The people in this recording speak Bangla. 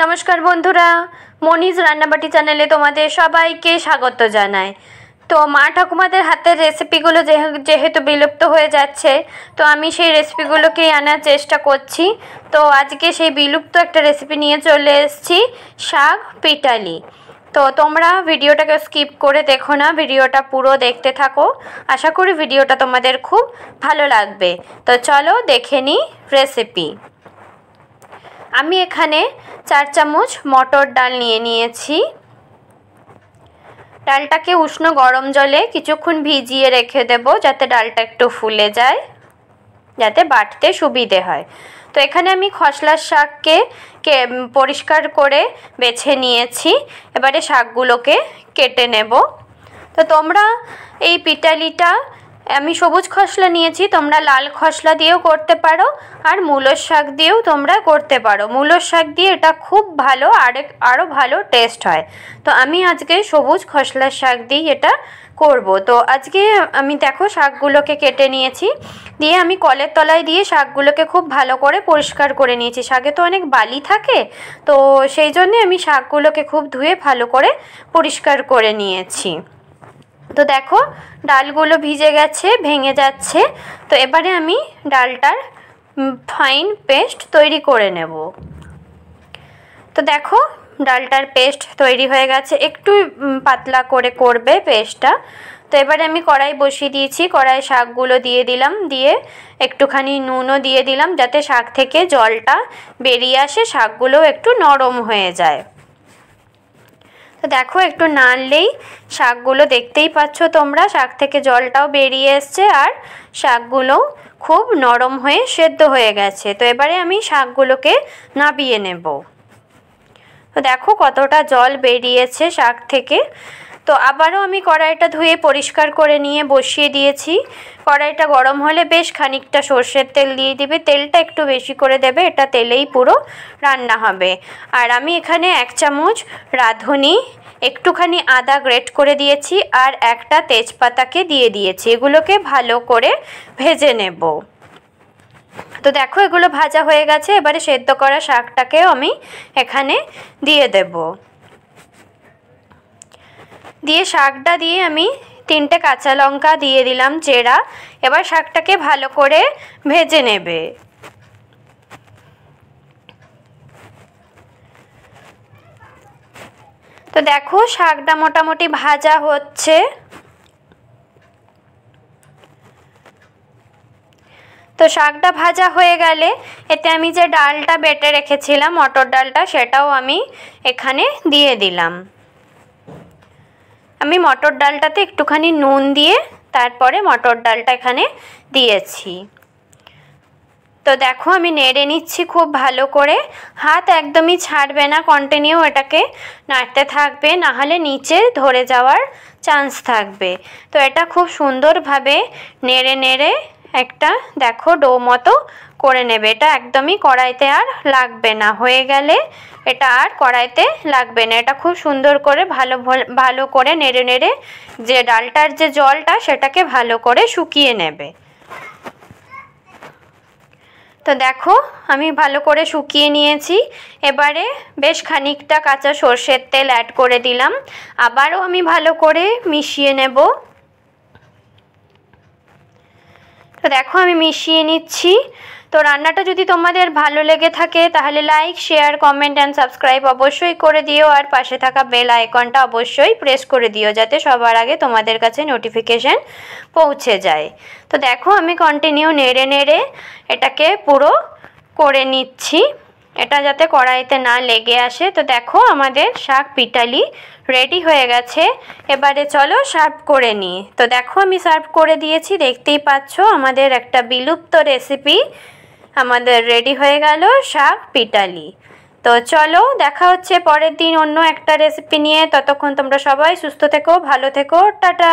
नमस्कार बंधुरा मनीष रान्नाबाटी चैनेले तुम्हारे सबाइके स्वागत जानाई। तो मा ठाकुमादेर हातेर रेसिपिगुलो जेहेतु विलुप्त हो जाच्छे तो आमी सेई रेसिपिगुलोके आनार चेष्टा करछि। तो आजके सेई विलुप्त एकटा रेसिपि निये चले एसेछि शाक पिटाली। तो तोमरा भिडियोटाके स्किप करे देखो ना, भिडियोटा पुरो देखते थाको। आशा करी भिडियोटा तोमादेर खूब भालो लागबे। तो चलो देखे निई रेसिपि। आमी एखाने 4 चामच मटर डाल निये निয়েছি। डालटाके उष्ण गरम जले किछुक्षण भिजिए रेखे देब जाते डालटा एकटु फुले जाए, जाते बाटते सुविधे हय। तो एखाने आमी खसलार शाकके परिष्कार करे बेছে নিয়েছি। एबारे शाकगुलोके केटे नेब। तो तोमरा এই পিটালিটা আমি সবুজ খসলা নিয়েছি, তোমরা লাল খসলা দিয়েও করতে পারো আর মূলোর শাক দিয়েও তোমরা করতে পারো। মূলোর শাক দিয়ে এটা খুব ভালো আরো ভালো টেস্ট হয়। তো আমি আজকে সবুজ খসলার শাক দিয়ে এটা করব। তো আজকে আমি দেখো শাকগুলোকে কেটে নিয়েছি, দিয়ে আমি কলের তলায় দিয়ে শাকগুলোকে খুব ভালো করে পরিষ্কার করে নিয়েছি। শাকে তো অনেক বালি থাকে, তো সেই জন্য আমি শাকগুলোকে খুব ধুয়ে ভালো করে পরিষ্কার করে নিয়েছি। तो देखो डालगुलो भिजे गेছে, भेंगे जाच्छे। तो एबारे आमी डालटार फाइन पेस्ट तैरी करे नेब। तो देखो डालटार पेस्ट तैरी हये गेছে, एकटू पातला करे करबे पेस्टटा। तो एबारे आमी कड़ाई बसिए दिएछि, कड़ाई शाकगुलो दिए दिलाम, दिए एकटूखानी नुनও दिए दिलाम जाते शाक थेके जलटा बेरिये आसे, शाकगुलो एकटू नरम हये जाए। तो देखो एकटू नाड़लेই শাকগুলো দেখতেই পাচ্ছ তোমরা, শাক থেকে জলটাও বেরিয়ে এসছে আর শাকগুলো খুব নরম হয়ে সেদ্ধ হয়ে গেছে। তো এবারে আমি শাকগুলোকে নাবিয়ে নেব। তো দেখো কতটা জল বেরিয়েছে শাক থেকে। তো আবারও আমি কড়াইটা ধুয়ে পরিষ্কার করে নিয়ে বসিয়ে দিয়েছি। কড়াইটা গরম হলে বেশ খানিকটা সরষের তেল দিয়ে দিবে, তেলটা একটু বেশি করে দেবে, এটা তেলেই পুরো রান্না হবে। আর আমি এখানে 1 চামচ রাঁধুনি, একটুখানি আদা গ্রেট করে দিয়েছি আর একটা তেজপাতাকে দিয়ে দিয়েছি। এগুলোকে ভালো করে ভেজে নেব। তো দেখো এগুলো ভাজা হয়ে গেছে, এবারে সেদ্ধ করা শাকটাকেও আমি এখানে দিয়ে দেব। দিয়ে শাকটা দিয়ে আমি 3টে কাঁচা লঙ্কা দিয়ে দিলাম চেরা। এবার শাকটাকে ভালো করে ভেজে নেবে। তো দেখো শাকটা মোটামুটি ভাজা হচ্ছে। তো শাকটা ভাজা হয়ে গেলে এতে আমি যে ডালটা বেটে রেখেছিলাম মটর ডালটা, সেটাও আমি এখানে দিয়ে দিলাম। আমি মটর ডালটাতে একটুখানি নুন দিয়ে তারপরে মটর ডালটা এখানে দিয়েছি। তো দেখো আমি নেড়ে নিচ্ছি খুব ভালো করে, হাত একদমই ছাড়বে না, কন্টিনিউ এটাকে নাড়তে থাকবে, না হলে নিচে ধরে যাওয়ার চান্স থাকবে। তো এটা খুব সুন্দরভাবে নেড়ে নেড়ে একটা দেখো ডো মতো করে নেবে। এটা একদমই কড়াইতে আর লাগবে না, হয়ে গেলে এটা আর কড়াইতে লাগবে না। এটা খুব সুন্দর করে ভালো করে নেড়ে নেড়ে যে ডালটার যে জলটা সেটাকে ভালো করে শুকিয়ে নেবে। তো দেখো আমি ভালো করে শুকিয়ে নিয়েছি। এবারে বেশ খানিকটা কাঁচা সরষের তেল অ্যাড করে দিলাম, আবারও আমি ভালো করে মিশিয়ে নেব। তো দেখো আমি মিশিয়ে নিচ্ছি। তো রান্নাটা যদি তোমাদের ভালো লেগে থাকে তাহলে like, share, comment and subscribe অবশ্যই করে দিও, আর পাশে থাকা বেল আইকনটা অবশ্যই প্রেস করে দিও যাতে সবার আগে তোমাদের কাছে নোটিফিকেশন পৌঁছে যায়। তো দেখো আমি কন্টিনিউ নেড়ে নেড়ে এটাকে পুরো করে নিচ্ছি, এটা যাতে কড়াইতে না লেগে আসে। তো দেখো আমাদের শাক পিটালি রেডি হয়ে গেছে। এবারে চলো সার্ভ করে নিই। তো দেখো আমি সার্ভ করে দিয়েছি, দেখতেই পাচ্ছ আমাদের একটা বিলুপ্ত রেসিপি আমাদের রেডি হয়ে গেল শাক পিটালি। তো চলো দেখা হচ্ছে পরের দিন অন্য একটা রেসিপি নিয়ে। ততক্ষণ তোমরা সবাই সুস্থ থেকো, ভালো থেকো, টাটা।